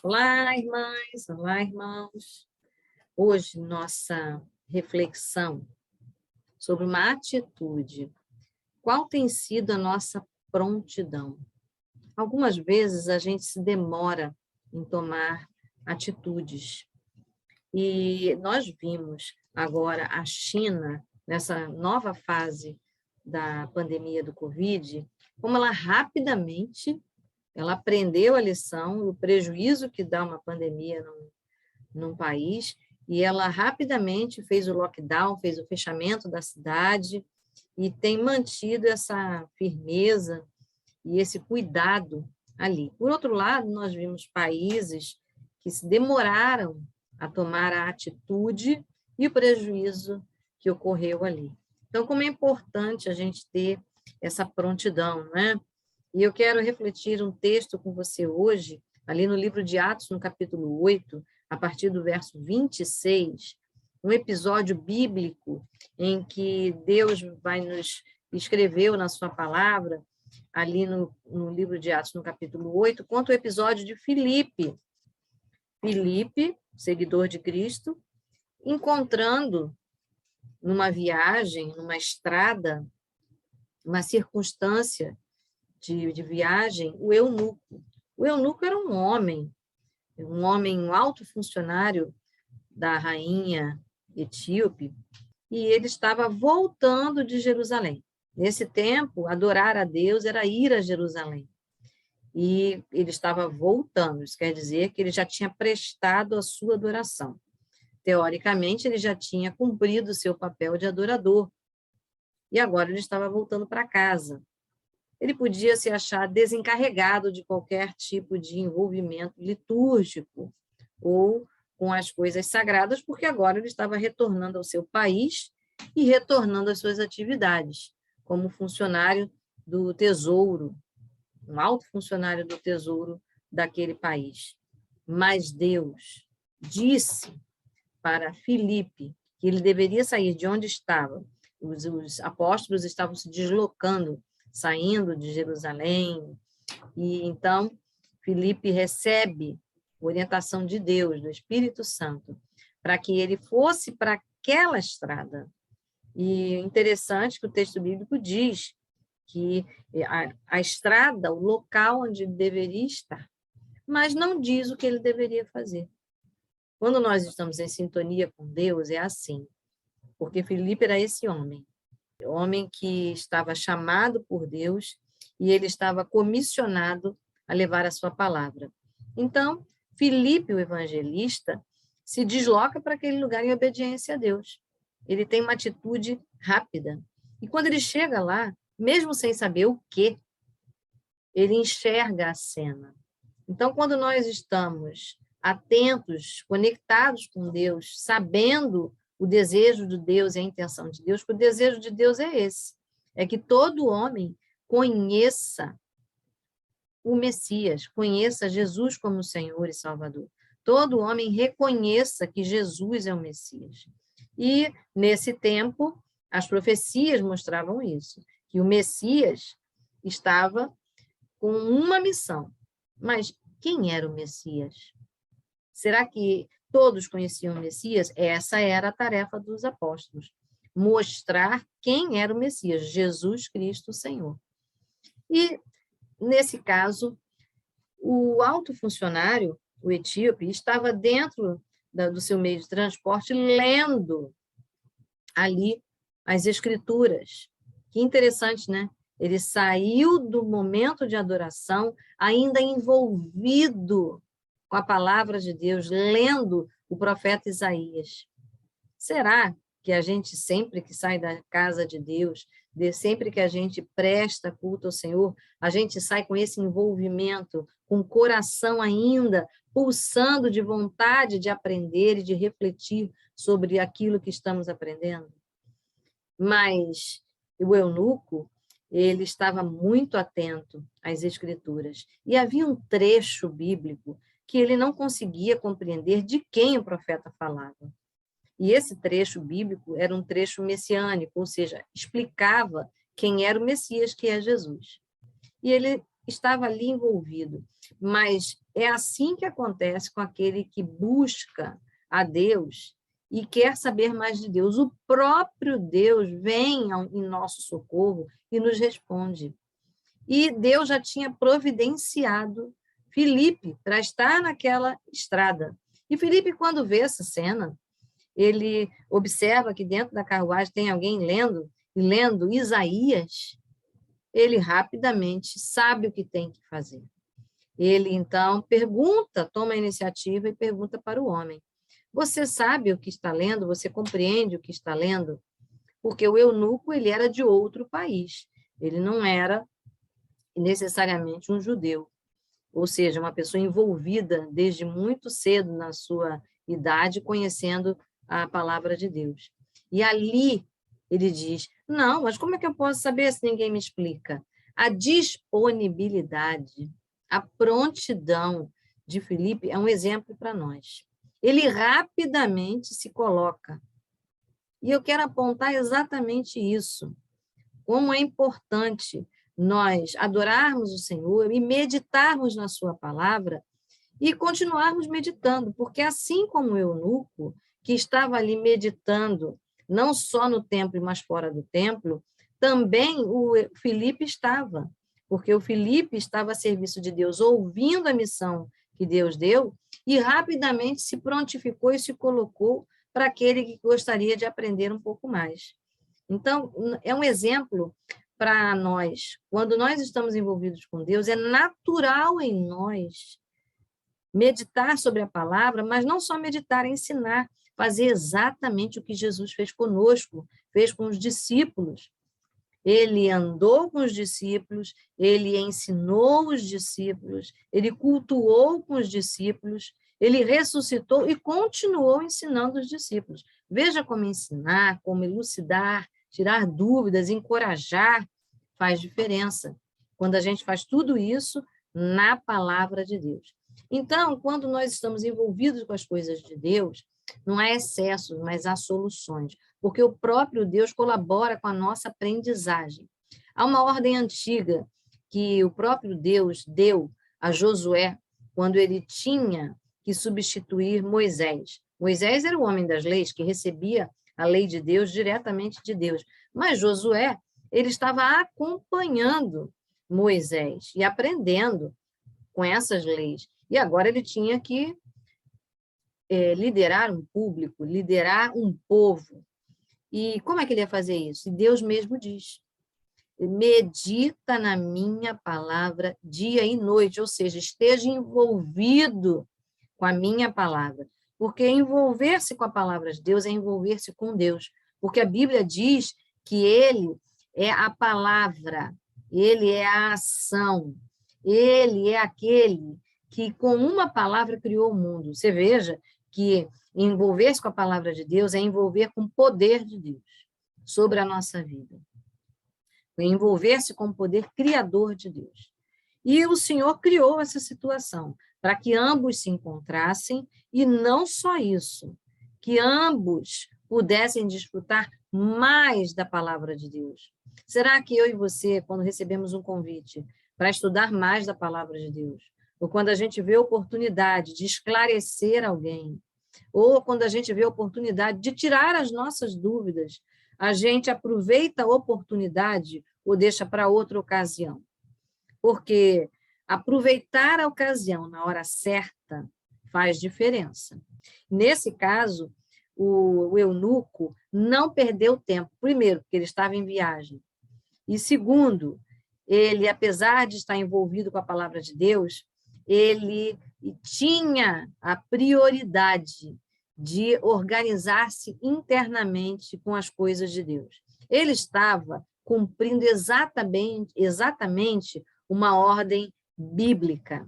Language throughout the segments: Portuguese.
Olá, irmãs, olá, irmãos. Hoje, nossa reflexão sobre uma atitude. Qual tem sido a nossa prontidão? Algumas vezes a gente se demora em tomar atitudes. E nós vimos agora a China, nessa nova fase da pandemia do Covid, como ela rapidamente ela aprendeu a lição, o prejuízo que dá uma pandemia num país, e ela rapidamente fez o lockdown, fez o fechamento da cidade, e tem mantido essa firmeza e esse cuidado ali. Por outro lado, nós vimos países que se demoraram a tomar a atitude e o prejuízo que ocorreu ali. Então, como é importante a gente ter essa prontidão, né? E eu quero refletir um texto com você hoje, ali no livro de Atos, no capítulo 8, a partir do verso 26, um episódio bíblico em que Deus vai nos escreveu na sua palavra, ali no livro de Atos, no capítulo 8, conta o episódio de Filipe. Filipe, seguidor de Cristo, encontrando numa viagem, numa estrada, uma circunstância de viagem, o eunuco. O eunuco era um um alto funcionário da rainha etíope, e ele estava voltando de Jerusalém. Nesse tempo, adorar a Deus era ir a Jerusalém. E ele estava voltando, isso quer dizer que ele já tinha prestado a sua adoração. Teoricamente, ele já tinha cumprido o seu papel de adorador, e agora ele estava voltando para casa. Ele podia se achar desencarregado de qualquer tipo de envolvimento litúrgico ou com as coisas sagradas, porque agora ele estava retornando ao seu país e retornando às suas atividades, como funcionário do Tesouro, um alto funcionário do Tesouro daquele país. Mas Deus disse para Filipe que ele deveria sair de onde estava. Os apóstolos estavam se deslocando, saindo de Jerusalém, e então Filipe recebe orientação de Deus, do Espírito Santo, para que ele fosse para aquela estrada. E interessante que o texto bíblico diz que a estrada, o local onde ele deveria estar, mas não diz o que ele deveria fazer. Quando nós estamos em sintonia com Deus, é assim, porque Filipe era esse homem que estava chamado por Deus e ele estava comissionado a levar a sua palavra. Então, Filipe, o evangelista, se desloca para aquele lugar em obediência a Deus. Ele tem uma atitude rápida. E quando ele chega lá, mesmo sem saber o quê, ele enxerga a cena. Então, quando nós estamos atentos, conectados com Deus, sabendo o desejo de Deus e a intenção de Deus, porque o desejo de Deus é esse, é que todo homem conheça o Messias, conheça Jesus como Senhor e Salvador. Todo homem reconheça que Jesus é o Messias. E, nesse tempo, as profecias mostravam isso, que o Messias estava com uma missão. Mas quem era o Messias? Será que todos conheciam o Messias? Essa era a tarefa dos apóstolos, mostrar quem era o Messias, Jesus Cristo, o Senhor. E, nesse caso, o alto funcionário, o etíope, estava dentro do seu meio de transporte, lendo ali as escrituras. Que interessante, né? Ele saiu do momento de adoração ainda envolvido com a palavra de Deus, lendo o profeta Isaías. Será que a gente, sempre que sai da casa de Deus, sempre que a gente presta culto ao Senhor, a gente sai com esse envolvimento, com o coração ainda pulsando de vontade de aprender e de refletir sobre aquilo que estamos aprendendo? Mas o eunuco, ele estava muito atento às escrituras. E havia um trecho bíblico que ele não conseguia compreender de quem o profeta falava. E esse trecho bíblico era um trecho messiânico, ou seja, explicava quem era o Messias, que é Jesus. E ele estava ali envolvido, mas é assim que acontece com aquele que busca a Deus e quer saber mais de Deus. O próprio Deus vem em nosso socorro e nos responde. E Deus já tinha providenciado Filipe para estar naquela estrada. E Filipe, quando vê essa cena, ele observa que dentro da carruagem tem alguém lendo Isaías. Ele rapidamente sabe o que tem que fazer. Ele, então, toma a iniciativa e pergunta para o homem: você sabe o que está lendo? Você compreende o que está lendo? Porque o eunuco, ele era de outro país. Ele não era necessariamente um judeu, ou seja, uma pessoa envolvida desde muito cedo na sua idade, conhecendo a palavra de Deus. E ali ele diz: não, mas como é que eu posso saber se ninguém me explica? A disponibilidade, a prontidão de Filipe é um exemplo para nós. Ele rapidamente se coloca. E eu quero apontar exatamente isso. Como é importante nós adorarmos o Senhor e meditarmos na sua palavra e continuarmos meditando, porque assim como o eunuco, que estava ali meditando, não só no templo, mas fora do templo, também o Filipe estava, porque o Filipe estava a serviço de Deus, ouvindo a missão que Deus deu, e rapidamente se prontificou e se colocou para aquele que gostaria de aprender um pouco mais. Então, é um exemplo para nós. Quando nós estamos envolvidos com Deus, é natural em nós meditar sobre a palavra, mas não só meditar, é ensinar, fazer exatamente o que Jesus fez conosco, fez com os discípulos. Ele andou com os discípulos, ele ensinou os discípulos, ele cultuou com os discípulos, ele ressuscitou e continuou ensinando os discípulos. Veja como ensinar, como elucidar, tirar dúvidas, encorajar, faz diferença. Quando a gente faz tudo isso na palavra de Deus. Então, quando nós estamos envolvidos com as coisas de Deus, não há excessos, mas há soluções, porque o próprio Deus colabora com a nossa aprendizagem. Há uma ordem antiga que o próprio Deus deu a Josué quando ele tinha que substituir Moisés. Moisés era o homem das leis, que recebia a lei de Deus diretamente de Deus, mas Josué, ele estava acompanhando Moisés e aprendendo com essas leis. E agora ele tinha que liderar um público, liderar um povo. E como é que ele ia fazer isso? E Deus mesmo diz: medita na minha palavra dia e noite, ou seja, esteja envolvido com a minha palavra. Porque envolver-se com a palavra de Deus é envolver-se com Deus. Porque a Bíblia diz que ele é a palavra, ele é a ação, ele é aquele que com uma palavra criou o mundo. Você veja que envolver-se com a palavra de Deus é envolver com o poder de Deus sobre a nossa vida. É envolver-se com o poder criador de Deus. E o Senhor criou essa situação para que ambos se encontrassem e não só isso, que ambos pudessem desfrutar mais da palavra de Deus. Será que eu e você, quando recebemos um convite para estudar mais da palavra de Deus, ou quando a gente vê a oportunidade de esclarecer alguém, ou quando a gente vê a oportunidade de tirar as nossas dúvidas, a gente aproveita a oportunidade ou deixa para outra ocasião? Porque aproveitar a ocasião na hora certa faz diferença. Nesse caso, o eunuco não perdeu tempo. Primeiro, porque ele estava em viagem. E segundo, ele, apesar de estar envolvido com a palavra de Deus, ele tinha a prioridade de organizar-se internamente com as coisas de Deus. Ele estava cumprindo exatamente uma ordem bíblica,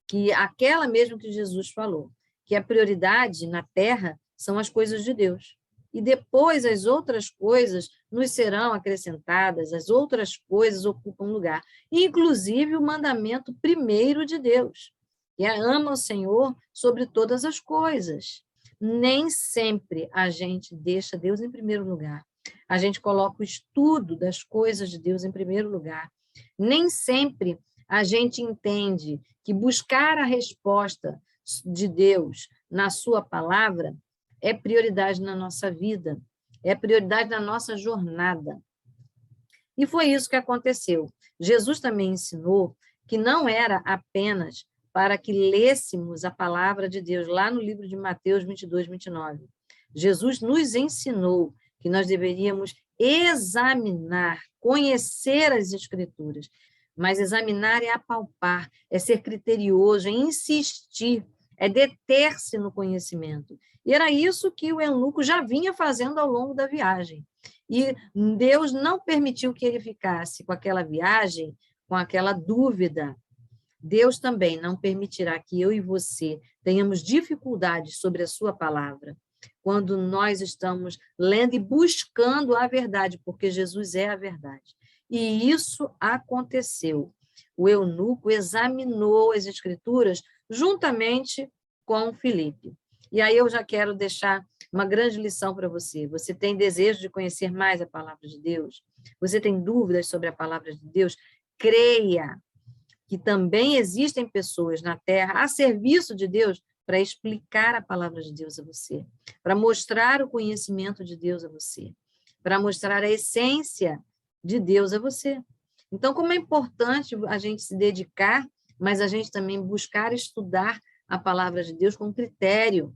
que aquela mesmo que Jesus falou, que a prioridade na terra são as coisas de Deus. E depois as outras coisas nos serão acrescentadas, as outras coisas ocupam lugar. Inclusive o mandamento primeiro de Deus, que é ama o Senhor sobre todas as coisas. Nem sempre a gente deixa Deus em primeiro lugar. A gente coloca o estudo das coisas de Deus em primeiro lugar. Nem sempre a gente entende que buscar a resposta de Deus na sua palavra é prioridade na nossa vida, é prioridade na nossa jornada. E foi isso que aconteceu. Jesus também ensinou que não era apenas para que lêssemos a palavra de Deus, lá no livro de Mateus 22, 29. Jesus nos ensinou que nós deveríamos examinar, conhecer as Escrituras, mas examinar é apalpar, é ser criterioso, é insistir, é deter-se no conhecimento. E era isso que o eunuco já vinha fazendo ao longo da viagem. E Deus não permitiu que ele ficasse com aquela viagem, com aquela dúvida. Deus também não permitirá que eu e você tenhamos dificuldades sobre a sua palavra, quando nós estamos lendo e buscando a verdade, porque Jesus é a verdade. E isso aconteceu. O eunuco examinou as Escrituras juntamente com Filipe. E aí eu já quero deixar uma grande lição para você. Você tem desejo de conhecer mais a palavra de Deus? Você tem dúvidas sobre a palavra de Deus? Creia que também existem pessoas na Terra a serviço de Deus para explicar a palavra de Deus a você, para mostrar o conhecimento de Deus a você, para mostrar a essência de Deus a você. Então, como é importante a gente se dedicar, mas a gente também buscar estudar a palavra de Deus com critério.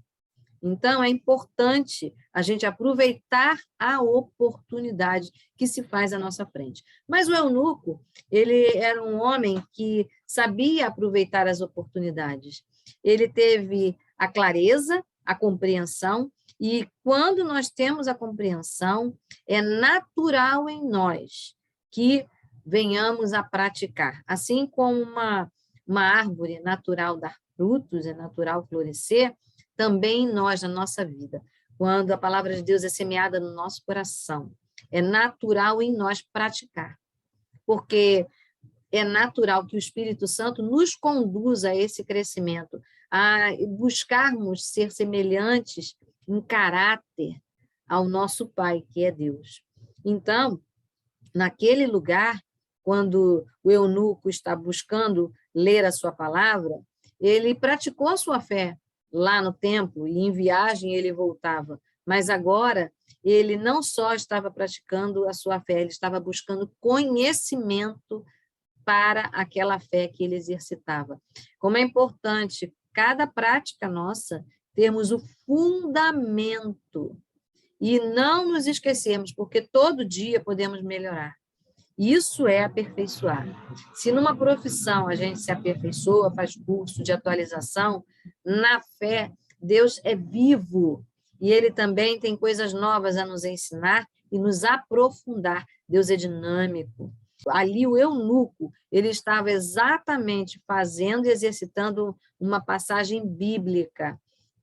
Então, é importante a gente aproveitar a oportunidade que se faz à nossa frente. Mas o eunuco, ele era um homem que sabia aproveitar as oportunidades. Ele teve a clareza, a compreensão, e quando nós temos a compreensão, é natural em nós que venhamos a praticar. Assim como uma árvore é natural dar frutos, é natural florescer, também nós, na nossa vida, quando a palavra de Deus é semeada no nosso coração, é natural em nós praticar, porque é natural que o Espírito Santo nos conduza a esse crescimento, a buscarmos ser semelhantes em caráter ao nosso Pai, que é Deus. Então, naquele lugar, quando o eunuco está buscando ler a sua palavra, ele praticou a sua fé lá no templo, e em viagem ele voltava. Mas agora, ele não só estava praticando a sua fé, ele estava buscando conhecimento para aquela fé que ele exercitava. Como é importante, cada prática nossa, termos o fundamento e não nos esquecermos, porque todo dia podemos melhorar. Isso é aperfeiçoar. Se numa profissão a gente se aperfeiçoa, faz curso de atualização, na fé, Deus é vivo e Ele também tem coisas novas a nos ensinar e nos aprofundar. Deus é dinâmico. Ali o eunuco, ele estava exatamente fazendo e exercitando uma passagem bíblica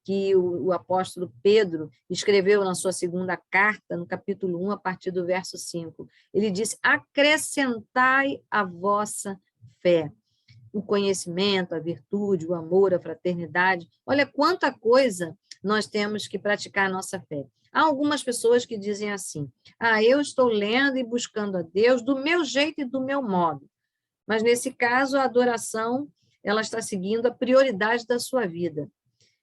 que o apóstolo Pedro escreveu na sua segunda carta, no capítulo 1, a partir do verso 5. Ele disse: acrescentai a vossa fé, o conhecimento, a virtude, o amor, a fraternidade. Olha quanta coisa nós temos que praticar a nossa fé. Há algumas pessoas que dizem assim: eu estou lendo e buscando a Deus do meu jeito e do meu modo. Mas, nesse caso, a adoração ela está seguindo a prioridade da sua vida.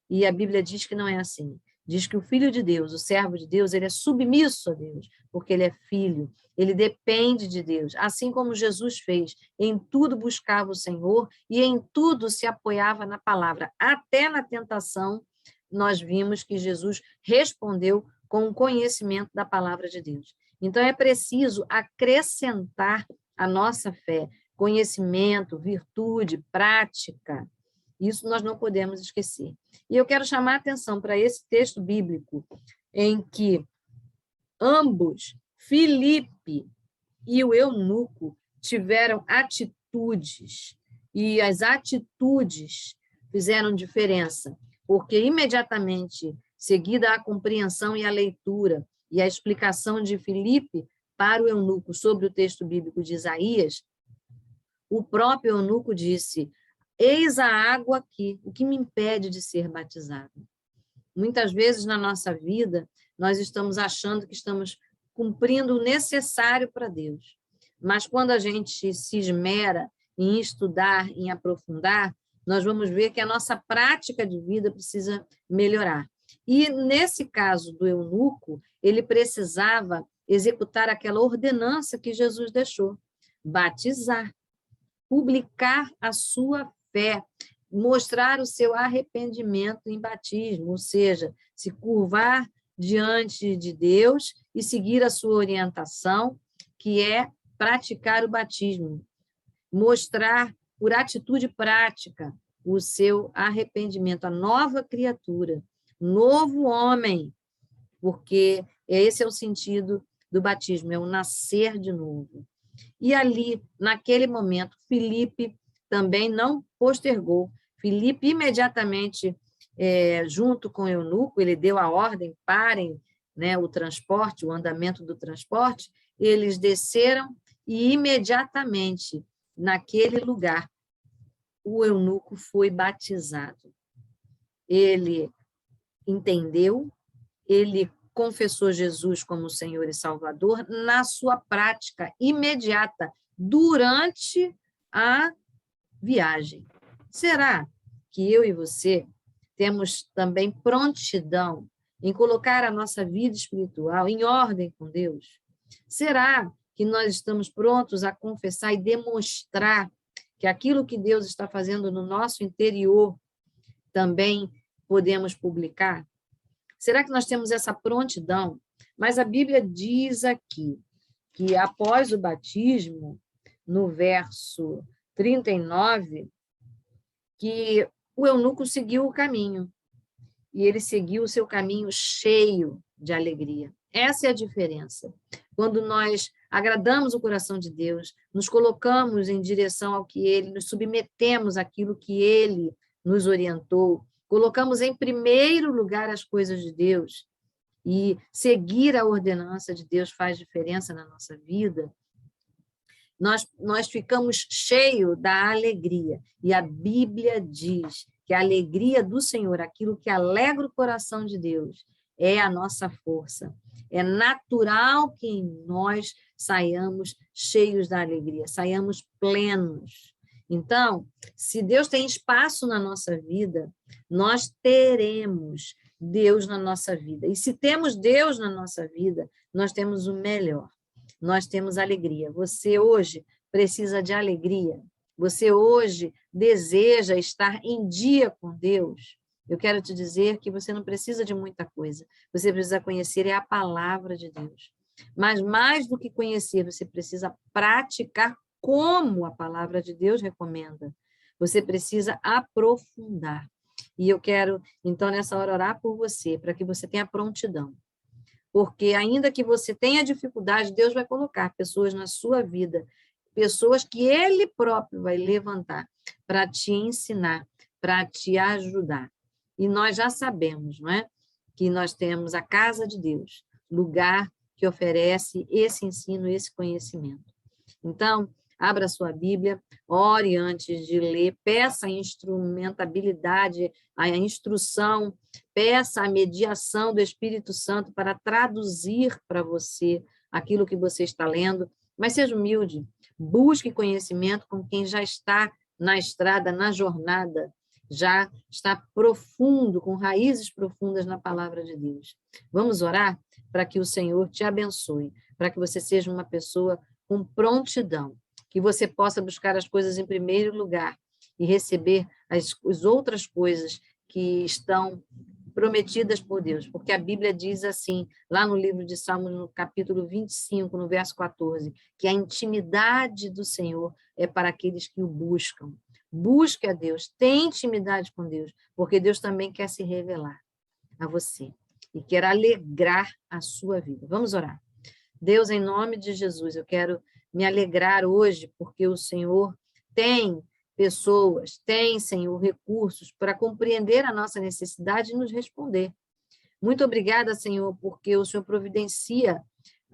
E a Bíblia diz que não é assim. Diz que o Filho de Deus, o servo de Deus, ele é submisso a Deus, porque ele é filho, ele depende de Deus, assim como Jesus fez. Em tudo buscava o Senhor e em tudo se apoiava na palavra. Até na tentação, nós vimos que Jesus respondeu com o conhecimento da palavra de Deus. Então, é preciso acrescentar à nossa fé conhecimento, virtude, prática. Isso nós não podemos esquecer. E eu quero chamar a atenção para esse texto bíblico em que ambos, Filipe e o eunuco, tiveram atitudes, e as atitudes fizeram diferença, porque imediatamente, seguida a compreensão e a leitura e a explicação de Filipe para o eunuco sobre o texto bíblico de Isaías, o próprio eunuco disse: eis a água aqui, o que me impede de ser batizado? Muitas vezes na nossa vida, nós estamos achando que estamos cumprindo o necessário para Deus. Mas quando a gente se esmera em estudar, em aprofundar, nós vamos ver que a nossa prática de vida precisa melhorar. E, nesse caso do eunuco, ele precisava executar aquela ordenança que Jesus deixou: batizar, publicar a sua fé, mostrar o seu arrependimento em batismo, ou seja, se curvar diante de Deus e seguir a sua orientação, que é praticar o batismo, mostrar por atitude prática o seu arrependimento, a nova criatura, novo homem, porque esse é o sentido do batismo, é o nascer de novo. E ali, naquele momento, Filipe também não postergou. Filipe, imediatamente, junto com o eunuco, ele deu a ordem: parem, né, o transporte, o andamento do transporte. Eles desceram e, imediatamente, naquele lugar, o eunuco foi batizado. Ele entendeu, ele confessou Jesus como Senhor e Salvador na sua prática imediata, durante a viagem. Será que eu e você temos também prontidão em colocar a nossa vida espiritual em ordem com Deus? Será que nós estamos prontos a confessar e demonstrar que aquilo que Deus está fazendo no nosso interior também podemos publicar? Será que nós temos essa prontidão? Mas a Bíblia diz aqui que, após o batismo, no verso 39, que o eunuco seguiu o caminho, e ele seguiu o seu caminho cheio de alegria. Essa é a diferença. Quando nós agradamos o coração de Deus, nos colocamos em direção ao que Ele, nos submetemos àquilo que Ele nos orientou, colocamos em primeiro lugar as coisas de Deus, e seguir a ordenança de Deus faz diferença na nossa vida, nós ficamos cheios da alegria. E a Bíblia diz que a alegria do Senhor, aquilo que alegra o coração de Deus, é a nossa força. É natural que em nós saiamos cheios da alegria, saiamos plenos. Então, se Deus tem espaço na nossa vida, nós teremos Deus na nossa vida. E se temos Deus na nossa vida, nós temos o melhor. Nós temos alegria. Você hoje precisa de alegria. Você hoje deseja estar em dia com Deus. Eu quero te dizer que você não precisa de muita coisa. Você precisa conhecer a palavra de Deus. Mas mais do que conhecer, você precisa praticar como a palavra de Deus recomenda. Você precisa aprofundar. E eu quero, então, nessa hora, orar por você, para que você tenha prontidão. Porque ainda que você tenha dificuldade, Deus vai colocar pessoas na sua vida, pessoas que Ele próprio vai levantar para te ensinar, para te ajudar. E nós já sabemos, não é? Que nós temos a casa de Deus, lugar que oferece esse ensino, esse conhecimento. Então, abra sua Bíblia, ore antes de ler, peça a instrumentabilidade, a instrução, peça a mediação do Espírito Santo para traduzir para você aquilo que você está lendo, mas seja humilde, busque conhecimento com quem já está na estrada, na jornada, já está profundo, com raízes profundas na palavra de Deus. Vamos orar para que o Senhor te abençoe, para que você seja uma pessoa com prontidão, que você possa buscar as coisas em primeiro lugar e receber as outras coisas que estão prometidas por Deus, porque a Bíblia diz assim, lá no livro de Salmos, no capítulo 25, no verso 14, que a intimidade do Senhor é para aqueles que o buscam. Busque a Deus, tenha intimidade com Deus, porque Deus também quer se revelar a você e quer alegrar a sua vida. Vamos orar. Deus, em nome de Jesus, eu quero me alegrar hoje, porque o Senhor tem pessoas, tem, Senhor, recursos para compreender a nossa necessidade e nos responder. Muito obrigada, Senhor, porque o Senhor providencia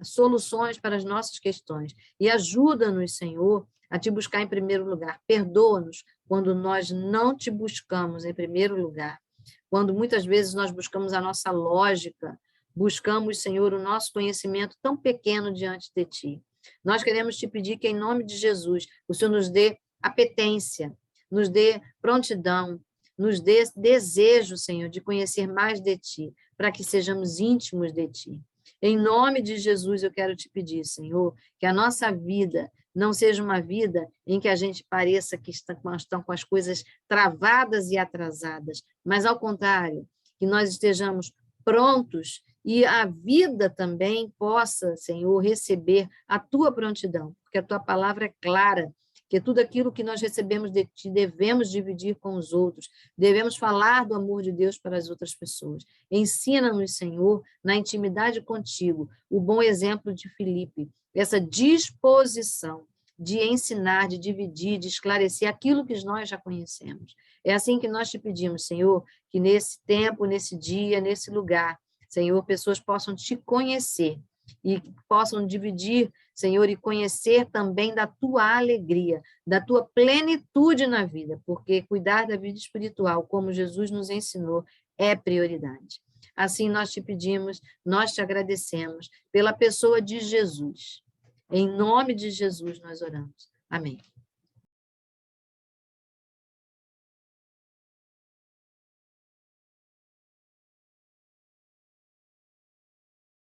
soluções para as nossas questões e ajuda-nos, Senhor, a te buscar em primeiro lugar. Perdoa-nos quando nós não te buscamos em primeiro lugar, quando muitas vezes nós buscamos a nossa lógica, buscamos, Senhor, o nosso conhecimento tão pequeno diante de Ti. Nós queremos te pedir que, em nome de Jesus, o Senhor nos dê apetência, nos dê prontidão, nos dê desejo, Senhor, de conhecer mais de Ti, para que sejamos íntimos de Ti. Em nome de Jesus, eu quero te pedir, Senhor, que a nossa vida não seja uma vida em que a gente pareça que estão com as coisas travadas e atrasadas, mas, ao contrário, que nós estejamos prontos e a vida também possa, Senhor, receber a Tua prontidão, porque a Tua palavra é clara, que tudo aquilo que nós recebemos de Ti devemos dividir com os outros, devemos falar do amor de Deus para as outras pessoas. Ensina-nos, Senhor, na intimidade contigo, o bom exemplo de Filipe, essa disposição de ensinar, de dividir, de esclarecer aquilo que nós já conhecemos. É assim que nós te pedimos, Senhor, que nesse tempo, nesse dia, nesse lugar, Senhor, pessoas possam te conhecer e possam dividir, Senhor, e conhecer também da tua alegria, da tua plenitude na vida, porque cuidar da vida espiritual, como Jesus nos ensinou, é prioridade. Assim nós te pedimos, nós te agradecemos pela pessoa de Jesus. Em nome de Jesus nós oramos. Amém.